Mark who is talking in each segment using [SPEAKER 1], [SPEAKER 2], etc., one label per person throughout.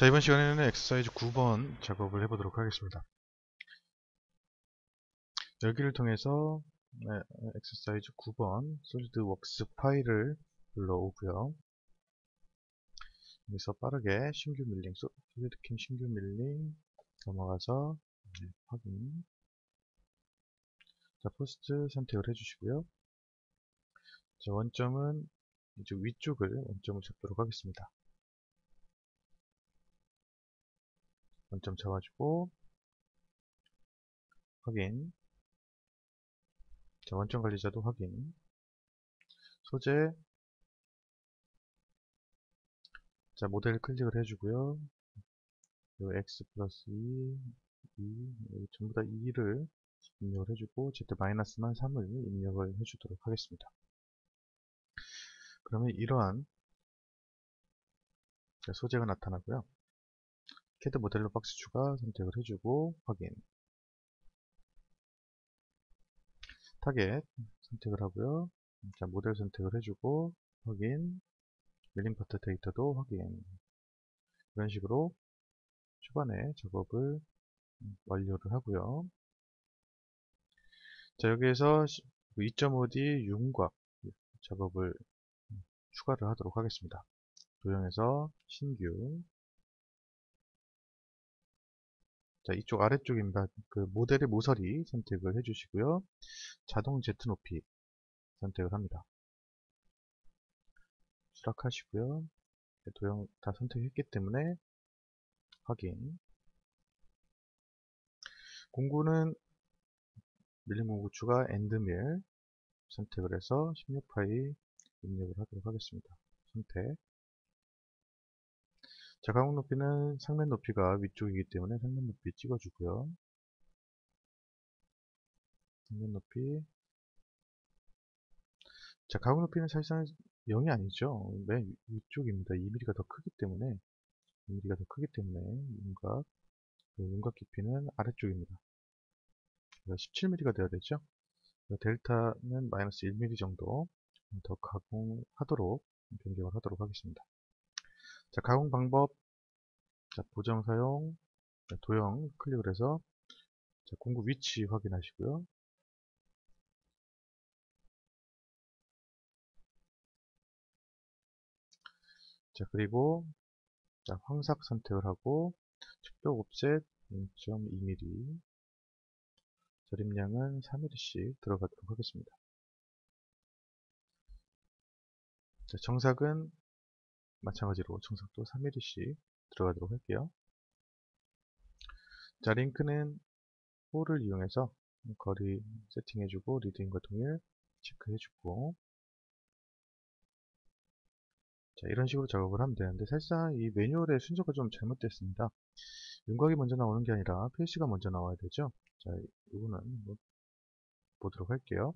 [SPEAKER 1] 자, 이번 시간에는 엑서사이즈 9번 작업을 해보도록 하겠습니다. 여기를 통해서 엑서사이즈 9번 솔리드웍스 파일을 불러오고요. 여기서 빠르게 신규 밀링, 솔리드캠 신규 밀링 넘어가서 확인. 자, 포스트 선택을 해주시고요. 자, 원점은 이쪽 위쪽을 원점을 잡도록 하겠습니다. 원점 잡아주고 확인. 자, 원점 관리자도 확인. 소재. 자, 모델 클릭을 해주고요. 요 x 플러스 2, 전부 다 2를 입력을 해주고 z-만 3을 입력을 해주도록 하겠습니다. 그러면 이러한 소재가 나타나고요. 캐드 모델로 박스 추가 선택을 해주고 확인. 타겟 선택을 하고요. 자, 모델 선택을 해주고 확인. 밀링 파트 데이터도 확인. 이런 식으로 초반에 작업을 완료를 하고요. 자, 여기에서 2.5D 윤곽 작업을 추가를 하도록 하겠습니다. 도형에서 신규. 자, 이쪽 아래쪽입니다. 그 모델의 모서리 선택을 해주시고요. 자동 Z 높이 선택을 합니다. 수락하시고요. 도형 다 선택했기 때문에 확인. 공구는 밀링 공구 추가 엔드밀 선택을 해서 16파이 입력을 하도록 하겠습니다. 선택. 자, 가공 높이는 상면 높이가 위쪽이기 때문에 상면 높이 찍어주고요. 상면 높이. 자, 가공 높이는 사실상 0이 아니죠. 맨 위쪽입니다. 2mm가 더 크기 때문에 2mm가 더 크기 때문에 윤곽 깊이는 아래쪽입니다. 17mm가 되어야 되죠. 델타는 마이너스 1mm 정도 더 가공하도록 변경을 하도록 하겠습니다. 자, 가공 방법. 자, 보정 사용. 자, 도형 클릭을 해서 자, 공구 위치 확인하시고요. 자, 그리고 자, 황삭 선택을 하고 측벽 옵셋 0.2mm, 절임량은 3mm씩 들어가도록 하겠습니다. 자, 정삭은 마찬가지로 정삭도 3mm씩 들어가도록 할게요. 자, 링크는 홀을 이용해서 거리 세팅해주고 리드인과 동일 체크해주고. 자, 이런 식으로 작업을 하면 되는데 사실상 이 매뉴얼의 순서가 좀 잘못됐습니다. 윤곽이 먼저 나오는 게 아니라 페이스가 먼저 나와야 되죠. 자, 이거는 보도록 할게요.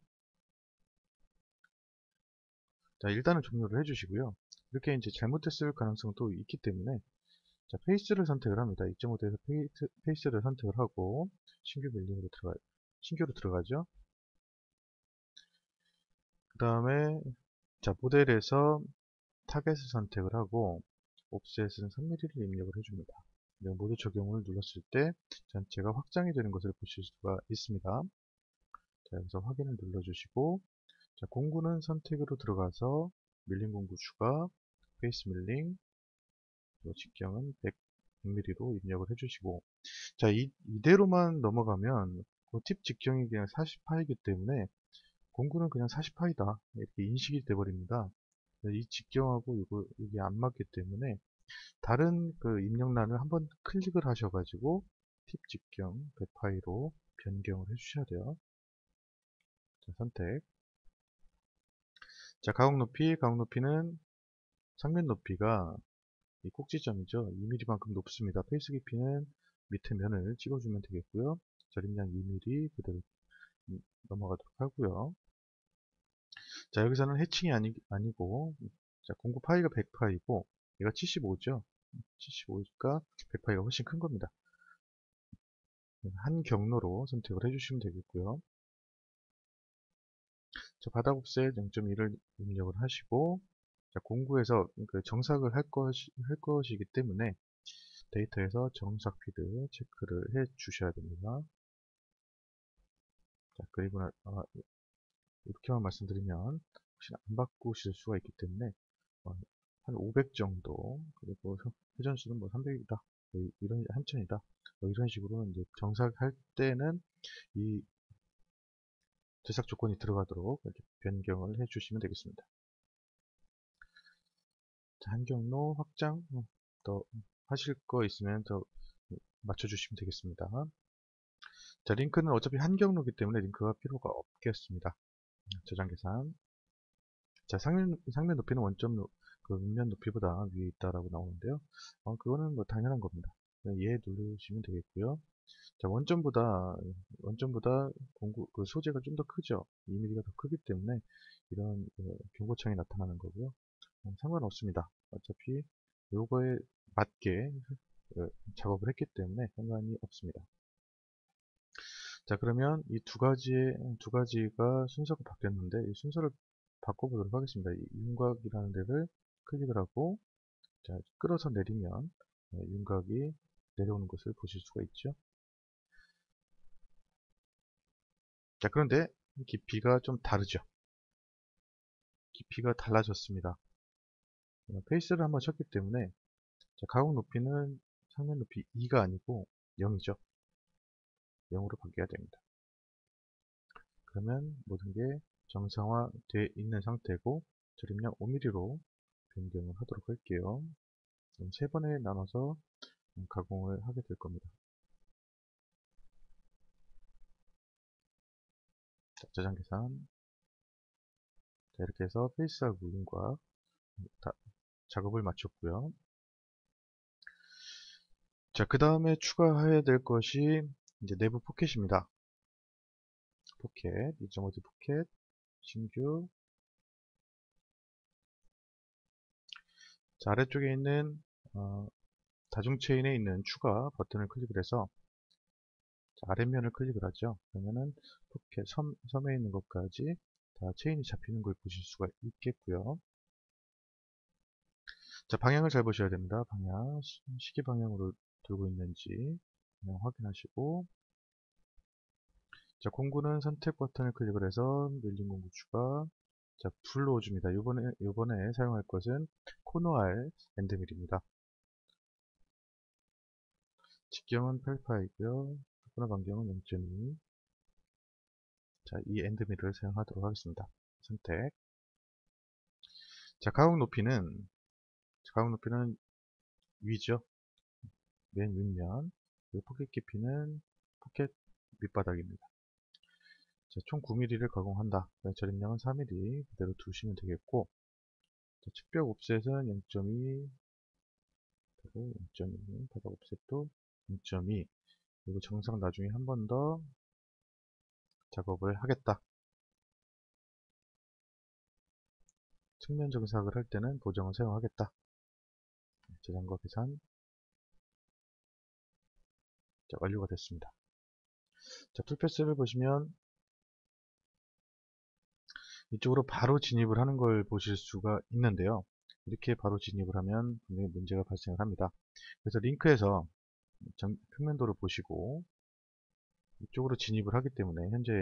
[SPEAKER 1] 자, 일단은 종료를 해주시고요. 이렇게 이제 잘못됐을 가능성도 있기 때문에 자, 페이스를 선택을 합니다. 2.5대에서 페이스를 선택을 하고 신규 밀링으로 신규로 들어가죠. 그 다음에 자, 모델에서 타겟을 선택을 하고 옵셋은 3mm를 입력을 해줍니다. 모두 적용을 눌렀을 때 전체가 확장이 되는 것을 보실 수가 있습니다. 자, 여기서 확인을 눌러주시고 자, 공구는 선택으로 들어가서 밀링 공구 추가, 페이스 밀링, 직경은 100mm로 입력을 해주시고 자, 이대로만 넘어가면 그 팁 직경이 그냥 40파이기 때문에 공구는 그냥 40파이다 이렇게 인식이 돼버립니다. 이 직경하고 이게 안 맞기 때문에 다른 그 입력란을 한번 클릭을 하셔가지고 팁 직경 100파이로 변경을 해주셔야 돼요. 자, 선택. 자, 가공 높이는 상면 높이가 이 꼭지점이죠. 2mm만큼 높습니다. 페이스 깊이는 밑에 면을 찍어주면 되겠고요. 절임량 2mm 그대로 넘어가도록 하고요. 자, 여기서는 해칭이 아니고 자, 공구 파이가 100파이고 얘가 75죠. 75니까 100파이가 훨씬 큰 겁니다. 한 경로로 선택을 해주시면 되겠고요. 자, 바닥 옵셋 0.1을 입력을 하시고 자, 공구에서 그 정삭을 할 것이기 때문에 데이터에서 정삭 피드 체크를 해 주셔야 됩니다. 자, 그리고 이렇게만 말씀드리면 혹시나 안 바꾸실 수가 있기 때문에 한 500 정도, 그리고 회전수는 뭐 300이다, 뭐 이런 한천이다, 뭐 이런 식으로 이제 정삭할 때는 이 제작 조건이 들어가도록 이렇게 변경을 해 주시면 되겠습니다. 자, 한 경로 확장 더 하실 거 있으면 더 맞춰 주시면 되겠습니다. 자, 링크는 어차피 한 경로이기 때문에 링크가 필요가 없겠습니다. 저장 계산. 자, 상면 높이는 그 윗면 높이보다 위에 있다라고 나오는데요. 그거는 뭐 당연한 겁니다. 예 누르시면 되겠고요. 자, 원점보다 그 소재가 좀 더 크죠. 2mm가 더 크기 때문에 이런 경고창이 나타나는 거고요. 상관없습니다. 어차피 요거에 맞게 작업을 했기 때문에 상관이 없습니다. 자, 그러면 이 두 가지가 순서가 바뀌었는데 이 순서를 바꿔보도록 하겠습니다. 이 윤곽이라는 데를 클릭을 하고, 자, 끌어서 내리면 윤곽이 내려오는 것을 보실 수가 있죠. 자, 그런데 깊이가 좀 다르죠. 깊이가 달라졌습니다. 페이스를 한번 쳤기 때문에, 자, 가공 높이는 상면 높이 2가 아니고 0이죠. 0으로 바뀌어야 됩니다. 그러면 모든 게 정상화되어 있는 상태고, 저림량 5mm로 변경을 하도록 할게요. 그럼 3번에 나눠서 가공을 하게 될 겁니다. 자, 저장 계산. 자, 이렇게 해서 페이스하고 윤곽 다 작업을 마쳤고요. 자, 그 다음에 추가해야 될 것이 이제 내부 포켓입니다. 포켓, 2.5D 포켓, 신규. 자, 아래쪽에 있는 다중 체인에 있는 추가 버튼을 클릭을 해서, 자, 아랫면을 클릭을 하죠. 그러면은 포켓 섬에 있는 것까지 다 체인이 잡히는 걸 보실 수가 있겠고요. 자, 방향을 잘 보셔야 됩니다. 방향, 시계 방향으로 돌고 있는지 그냥 확인하시고, 자, 공구는 선택 버튼을 클릭을 해서 밀린 공구 추가. 자, 불러줍니다. 요번에 사용할 것은 코노알 엔드밀입니다. 직경은 8파이고요. 코너 반경은 0.2. 자, 이 엔드밀을 사용하도록 하겠습니다. 선택. 자, 가공 높이는 위죠. 맨 윗면. 그리고 포켓 깊이는 포켓 밑바닥입니다. 자, 총 9mm를 가공한다. 저림량은 4mm 그대로 두시면 되겠고, 자, 측벽 옵셋은 0.2, 그리고 0.2, 바닥 옵셋도 0.2, 그리고 정상 나중에 한 번 더 작업을 하겠다. 측면 정삭을 할 때는 보정을 사용하겠다. 저장과 계산. 자, 완료가 됐습니다. 자, 툴패스를 보시면 이쪽으로 바로 진입을 하는 걸 보실 수가 있는데요. 이렇게 바로 진입을 하면 분명히 문제가 발생을 합니다. 그래서 링크에서 평면도를 보시고 이쪽으로 진입을 하기 때문에 현재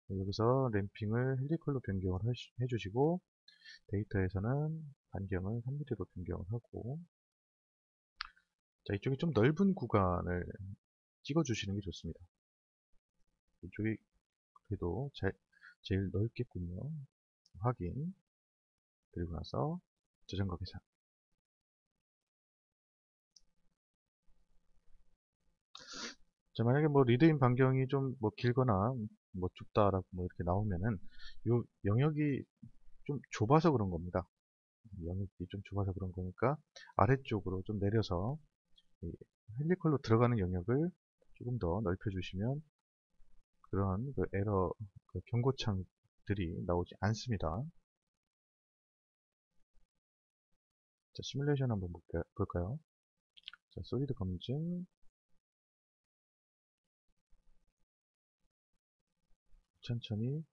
[SPEAKER 1] 여기서 램핑을 헬리컬로 변경을 해주시고, 데이터에서는 반경을 3mm로 변경을 하고, 자, 이쪽이 좀 넓은 구간을 찍어 주시는 게 좋습니다. 이쪽이 그래도 제일 넓겠군요. 확인. 그리고 나서 저장과 계산. 자, 만약에 뭐 리드인 반경이 좀 뭐 길거나 뭐 좁다라고 뭐 이렇게 나오면은 요 영역이 좀 좁아서 그런 겁니다. 영역이 좀 좁아서 그런 거니까 아래쪽으로 좀 내려서 이 헬리컬로 들어가는 영역을 조금 더 넓혀주시면 그런 그 에러 그 경고창들이 나오지 않습니다. 자, 시뮬레이션 한번 볼까요? 자, 솔리드 검증. 천천히.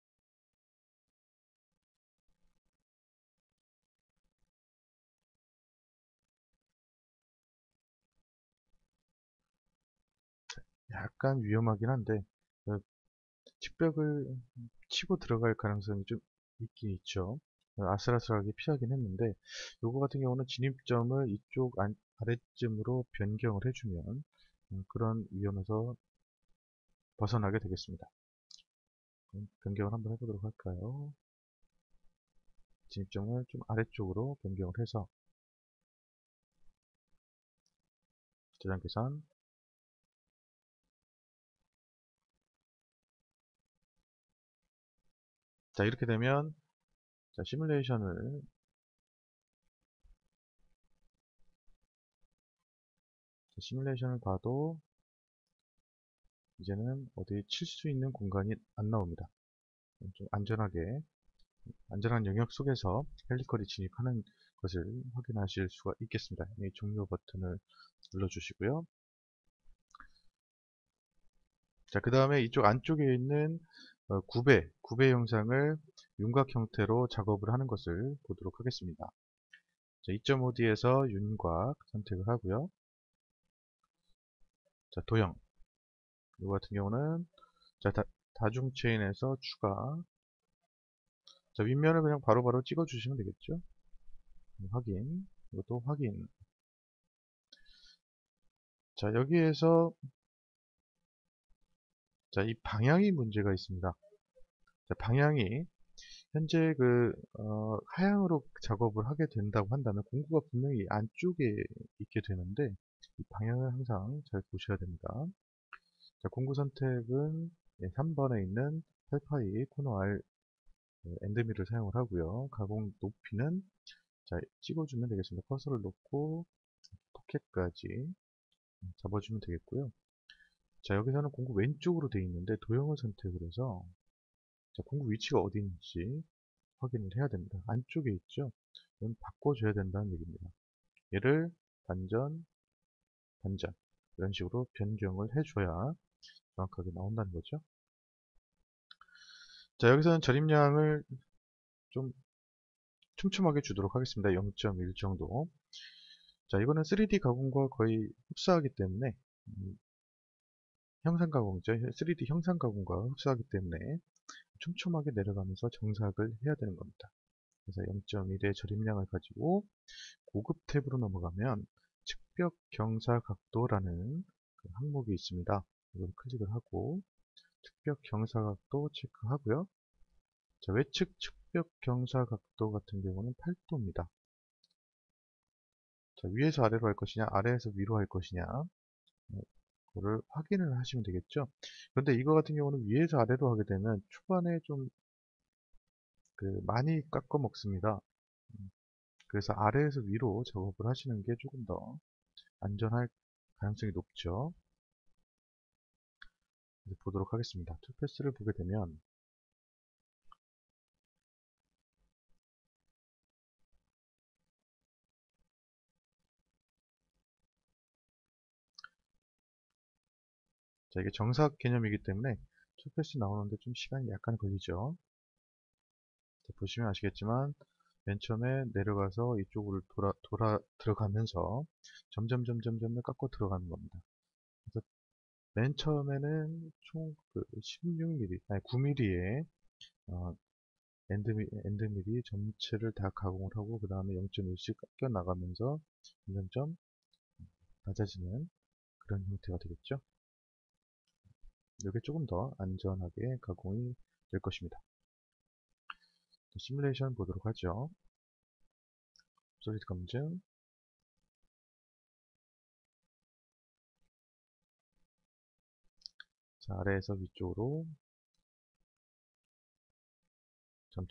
[SPEAKER 1] 약간 위험하긴 한데 측벽을 치고 들어갈 가능성이 좀 있긴 있죠. 아슬아슬하게 피하긴 했는데 요거 같은 경우는 진입점을 이쪽 아래쯤으로 변경을 해주면 그런 위험에서 벗어나게 되겠습니다. 변경을 한번 해보도록 할까요? 진입점을 좀 아래쪽으로 변경을 해서 저장 계산. 자, 이렇게 되면 자, 시뮬레이션을 봐도 이제는 어디 칠 수 있는 공간이 안 나옵니다. 좀 안전한 영역 속에서 헬리컬이 진입하는 것을 확인하실 수가 있겠습니다. 이 종료 버튼을 눌러주시고요. 자, 그 다음에 이쪽 안쪽에 있는 구배 영상을 윤곽 형태로 작업을 하는 것을 보도록 하겠습니다. 자, 2.5D에서 윤곽 선택을 하고요. 자, 도형. 이거 같은 경우는 자, 다중 체인에서 추가. 자, 윗면을 그냥 바로바로 찍어 주시면 되겠죠. 확인. 이것도 확인. 자, 여기에서 자, 이 방향이 문제가 있습니다. 자, 방향이 현재 하향으로 작업을 하게 된다고 한다면 공구가 분명히 안쪽에 있게 되는데 이 방향을 항상 잘 보셔야 됩니다. 자, 공구 선택은 3번에 있는 8파이 코너 R 엔드밀을 사용을 하고요. 가공 높이는 자, 찍어주면 되겠습니다. 커서를 놓고 포켓까지 잡아주면 되겠고요. 자, 여기서는 공구 왼쪽으로 되어 있는데 도형을 선택을 해서 자, 공구 위치가 어디 있는지 확인을 해야 됩니다. 안쪽에 있죠? 이건 바꿔줘야 된다는 얘기입니다. 얘를 반전, 반전 이런 식으로 변경을 해줘야 정확하게 나온다는 거죠. 자, 여기서는 절임량을 좀 촘촘하게 주도록 하겠습니다. 0.1 정도. 자, 이거는 3D 가공과 거의 흡사하기 때문에 형상 가공이죠. 3D 형상 가공과 흡사하기 때문에 촘촘하게 내려가면서 정삭을 해야 되는 겁니다. 그래서 0.1의 절임량을 가지고 고급 탭으로 넘어가면 측벽 경사 각도라는 그 항목이 있습니다. 이걸 클릭을 하고 측벽 경사 각도 체크하고요. 자, 외측 측벽 경사 각도 같은 경우는 8도입니다. 자, 위에서 아래로 할 것이냐, 아래에서 위로 할 것이냐, 그거를 확인을 하시면 되겠죠. 그런데 이거 같은 경우는 위에서 아래로 하게 되면 초반에 좀 많이 깎아 먹습니다. 그래서 아래에서 위로 작업을 하시는 게 조금 더 안전할 가능성이 높죠. 보도록 하겠습니다. 툴패스를 보게 되면 자, 이게 정삭 개념이기 때문에 툴패스 나오는데 좀 시간이 약간 걸리죠. 자, 보시면 아시겠지만 맨 처음에 내려가서 이쪽으로 들어가면서 점점점점점을 깎고 들어가는 겁니다. 그래서 맨 처음에는 총 16mm, 아니 9mm의 엔드밀이 전체를 다 가공을 하고 그 다음에 0.1씩 깎여 나가면서 점점점 낮아지는 그런 형태가 되겠죠. 이게 조금 더 안전하게 가공이 될 것입니다. 시뮬레이션 보도록 하죠. 솔리드 검증. 자, 아래에서 위쪽으로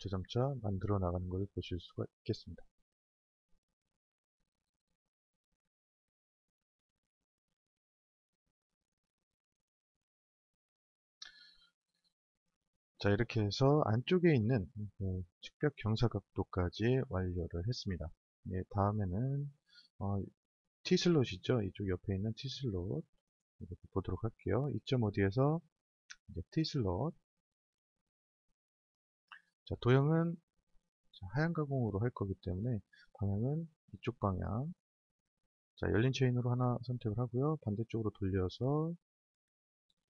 [SPEAKER 1] 점차 만들어 나가는 것을 보실 수가 있겠습니다. 자, 이렇게 해서 안쪽에 있는 측벽 경사 각도까지 완료를 했습니다. 예, 다음에는 T슬롯 있죠? 이쪽 옆에 있는 T슬롯 보도록 할게요. 2.5D에서 T슬롯. 자, 도형은 하얀 가공으로 할 거기 때문에 방향은 이쪽 방향. 자, 열린 체인으로 하나 선택을 하고요. 반대쪽으로 돌려서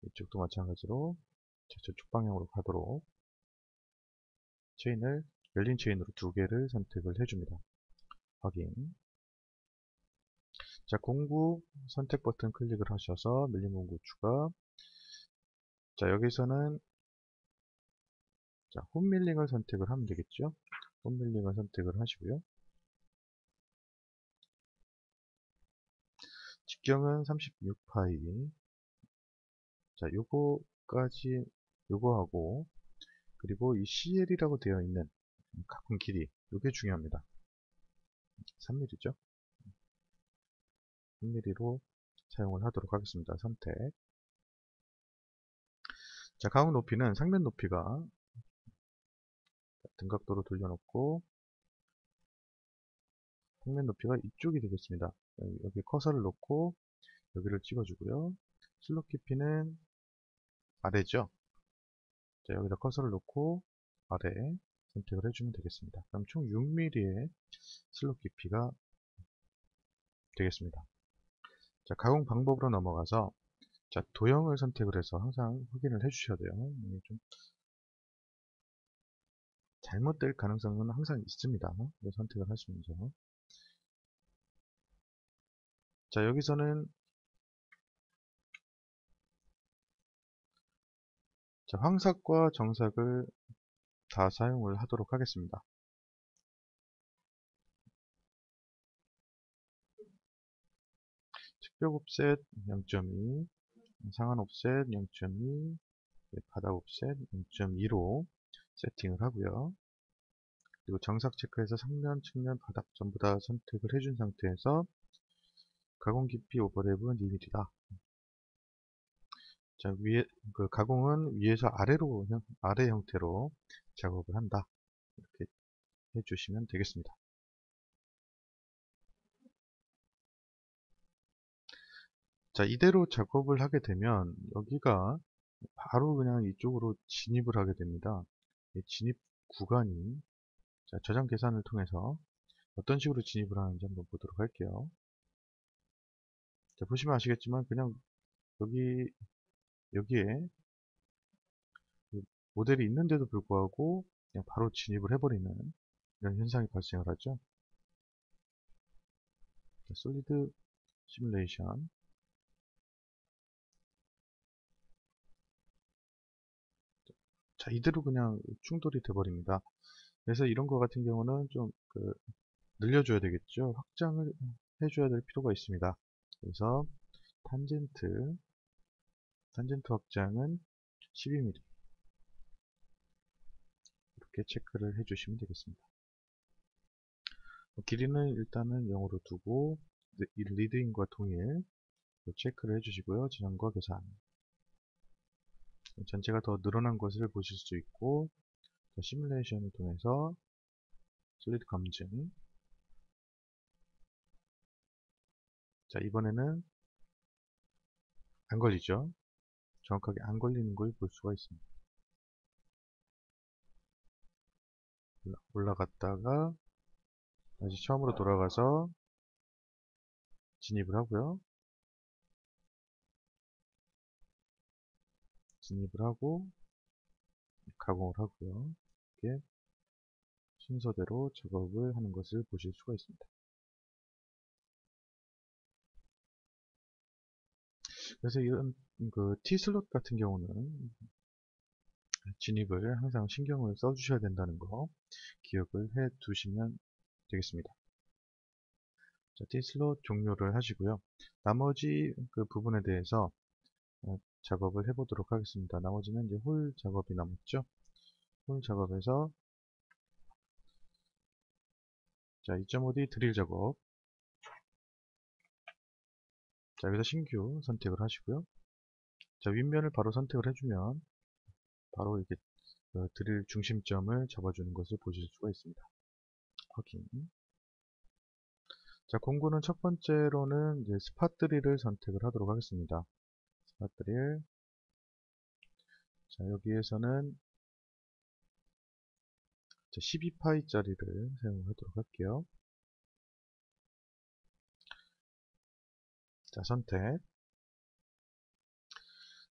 [SPEAKER 1] 이쪽도 마찬가지로 저쪽 방향으로 가도록 체인을 열린 체인으로 2개를 선택을 해줍니다. 확인. 자, 공구 선택 버튼 클릭을 하셔서 밀린 공구 추가. 자, 여기서는 자, 홈 밀링을 선택을 하면 되겠죠. 홈 밀링을 선택을 하시고요. 직경은 36파이. 자, 요거까지 요거하고 그리고 이 CL이라고 되어 있는 가공 길이 요게 중요합니다. 3mm죠. 3mm로 사용을 하도록 하겠습니다. 선택. 자, 가공 높이는 상면 높이가 등각도로 돌려놓고 평면 높이가 이쪽이 되겠습니다. 여기 커서를 놓고 여기를 찍어주고요. 슬롯 깊이는 아래죠. 자, 여기다 커서를 놓고 아래 선택을 해주면 되겠습니다. 그럼 총 6mm의 슬롯 깊이가 되겠습니다. 자, 가공 방법으로 넘어가서 자, 도형을 선택을 해서 항상 확인을 해주셔야 돼요. 좀 잘못될 가능성은 항상 있습니다. 선택을 하시면서 자, 여기서는 자, 황삭과 정삭을 다 사용을 하도록 하겠습니다. 측벽 옵셋 0.2, 상한 옵셋 0.2, 바닥 옵셋 0.2로 세팅을 하고요. 그리고 정삭 체크해서 상면, 측면, 바닥 전부 다 선택을 해준 상태에서 가공 깊이 오버랩은 2mm다. 자, 위에 그 가공은 위에서 아래로 아래 형태로 작업을 한다. 이렇게 해주시면 되겠습니다. 자, 이대로 작업을 하게 되면 여기가 바로 그냥 이쪽으로 진입을 하게 됩니다. 이 진입 구간이 자, 저장 계산을 통해서 어떤 식으로 진입을 하는지 한번 보도록 할게요. 자, 보시면 아시겠지만 그냥 여기에 그 모델이 있는데도 불구하고 그냥 바로 진입을 해버리는 이런 현상이 발생을 하죠. 자, 솔리드 시뮬레이션. 자, 이대로 그냥 충돌이 돼버립니다. 그래서 이런 거 같은 경우는 좀 늘려줘야 되겠죠. 확장을 해줘야 될 필요가 있습니다. 그래서 탄젠트 확장은 12mm 이렇게 체크를 해주시면 되겠습니다. 길이는 일단은 0으로 두고 리드인과 동일 체크를 해주시고요. 지정과 계산 전체가 더 늘어난 것을 보실 수 있고 시뮬레이션을 통해서 솔리드 검증 자, 이번에는 안 걸리죠. 정확하게 안 걸리는 걸 볼 수가 있습니다. 올라갔다가 다시 처음으로 돌아가서 진입을 하고요. 진입을 하고 가공을 하고요. 이렇게 순서대로 작업을 하는 것을 보실 수가 있습니다. 그래서 이런 T슬롯 같은 경우는 진입을 항상 신경을 써주셔야 된다는 거 기억을 해 두시면 되겠습니다. 자, T슬롯 종료를 하시고요. 나머지 그 부분에 대해서 작업을 해보도록 하겠습니다. 나머지는 이제 홀 작업이 남았죠. 홀 작업에서 자, 2.5D 드릴 작업 자, 여기서 신규 선택을 하시고요. 자, 윗면을 바로 선택을 해주면 바로 이렇게 드릴 중심점을 잡아주는 것을 보실 수가 있습니다. 확인. 자, 공구는 첫 번째로는 이제 스팟 드릴을 선택을 하도록 하겠습니다. 스팟 드릴. 자, 여기에서는 12파이짜리를 사용하도록 할게요. 자, 선택.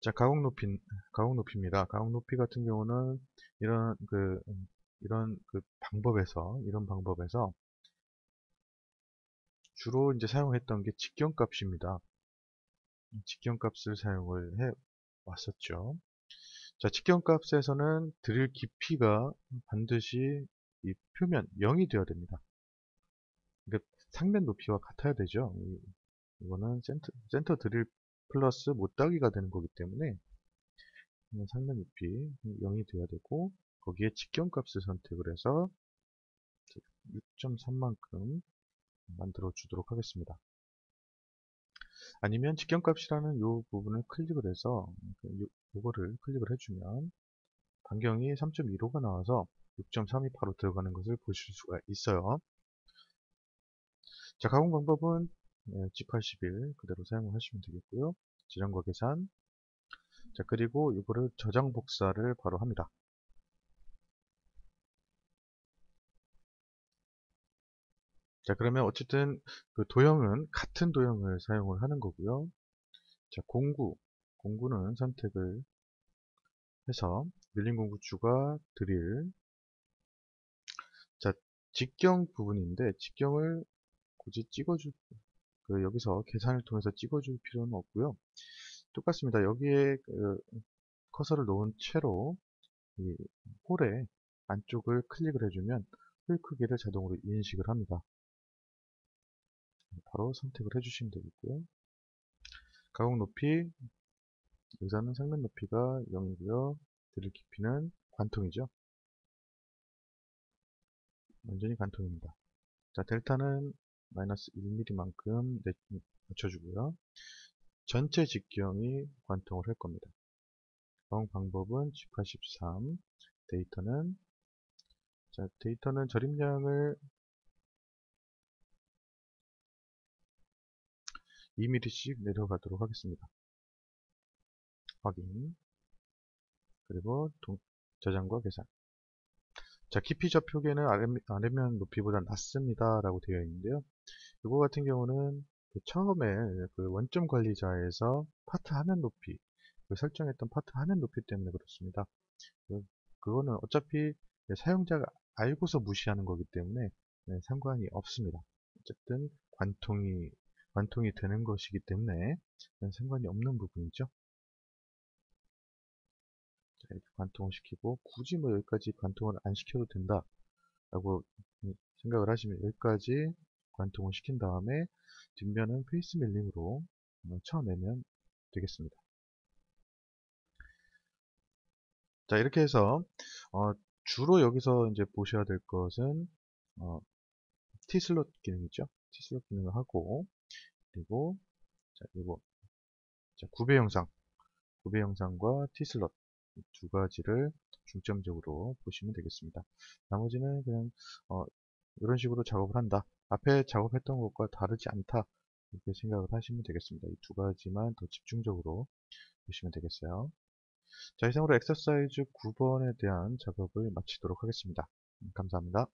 [SPEAKER 1] 자, 가공 높이입니다. 가공 높이 같은 경우는 이런 방법에서 주로 이제 사용했던 게 직경값입니다. 직경값을 사용을 해 왔었죠. 자, 직경값에서는 드릴 깊이가 반드시 이 표면 0이 되어야 됩니다. 그러니까 상면 높이와 같아야 되죠. 이거는 센터 드릴 플러스 못따기가 되는 거기 때문에 상면 높이 0이 되어야 되고, 거기에 직경값을 선택을 해서 6.3만큼 만들어 주도록 하겠습니다. 아니면 직경값이라는 이 부분을 클릭을 해서 요거를 클릭을 해주면 반경이 3.15가 나와서 6.3이 바로 들어가는 것을 보실 수가 있어요. 자, 가공 방법은 G81 그대로 사용을 하시면 되겠고요. 지정과 계산. 자, 그리고 이거를 저장 복사를 바로 합니다. 자, 그러면 어쨌든 그 도형은 같은 도형을 사용을 하는 거고요. 자, 공구는 선택을 해서 밀린 공구 추가 드릴. 자, 직경 부분인데 직경을 굳이 여기서 계산을 통해서 찍어줄 필요는 없고요. 똑같습니다. 여기에 커서를 놓은 채로 이 홀의 안쪽을 클릭을 해주면 홀 크기를 자동으로 인식을 합니다. 바로 선택을 해주시면 되겠고요. 가공 높이, 여기서는 상면 높이가 0이고요. 드릴 깊이는 관통이죠. 완전히 관통입니다. 자, 델타는 마이너스 1mm만큼 맞춰주고요. 전체 직경이 관통을 할 겁니다. 가공 방법은 G83, 데이터는 절임량을 2mm씩 내려가도록 하겠습니다. 확인. 그리고 저장과 계산. 자, 깊이 좌표계는 아래면 높이보다 낮습니다 라고 되어 있는데요. 이거 같은 경우는 처음에 원점 관리자에서 파트 화면 높이, 설정했던 파트 화면 높이 때문에 그렇습니다. 그거는 어차피 사용자가 알고서 무시하는 거기 때문에 상관이 없습니다. 어쨌든 관통이 되는 것이기 때문에 상관이 없는 부분이죠. 자, 이렇게 관통을 시키고, 굳이 뭐 여기까지 관통을 안 시켜도 된다 라고 생각을 하시면 여기까지 관통을 시킨 다음에 뒷면은 페이스 밀링으로 쳐내면 되겠습니다. 자, 이렇게 해서 주로 여기서 이제 보셔야 될 것은 T슬롯 기능이죠. T슬롯 기능을 하고, 그리고 자, 이거 구배 영상과 T슬롯 두 가지를 중점적으로 보시면 되겠습니다. 나머지는 그냥 이런 식으로 작업을 한다. 앞에 작업했던 것과 다르지 않다. 이렇게 생각을 하시면 되겠습니다. 이 두 가지만 더 집중적으로 보시면 되겠어요. 자, 이상으로 엑서사이즈 9번에 대한 작업을 마치도록 하겠습니다. 감사합니다.